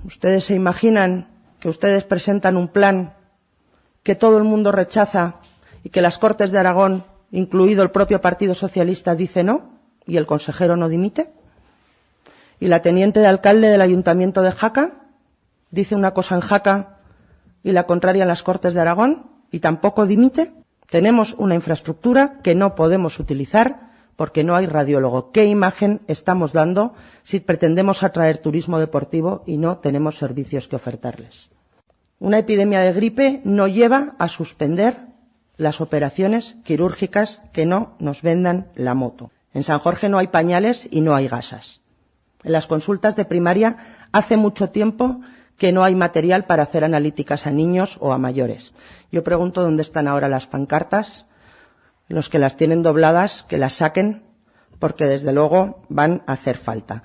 ¿Ustedes se imaginan que ustedes presentan un plan que todo el mundo rechaza y que las Cortes de Aragón, incluido el propio Partido Socialista, dice no y el consejero no dimite? ¿Y la teniente de alcalde del Ayuntamiento de Jaca dice una cosa en Jaca y la contraria en las Cortes de Aragón y tampoco dimite? Tenemos una infraestructura que no podemos utilizar porque no hay radiólogo. ¿Qué imagen estamos dando si pretendemos atraer turismo deportivo y no tenemos servicios que ofertarles? Una epidemia de gripe no lleva a suspender las operaciones quirúrgicas que no nos vendan la moto. En San Jorge no hay pañales y no hay gasas. En las consultas de primaria hace mucho tiempo que no hay material para hacer analíticas a niños o a mayores. Yo pregunto dónde están ahora las pancartas, los que las tienen dobladas, que las saquen, porque desde luego van a hacer falta.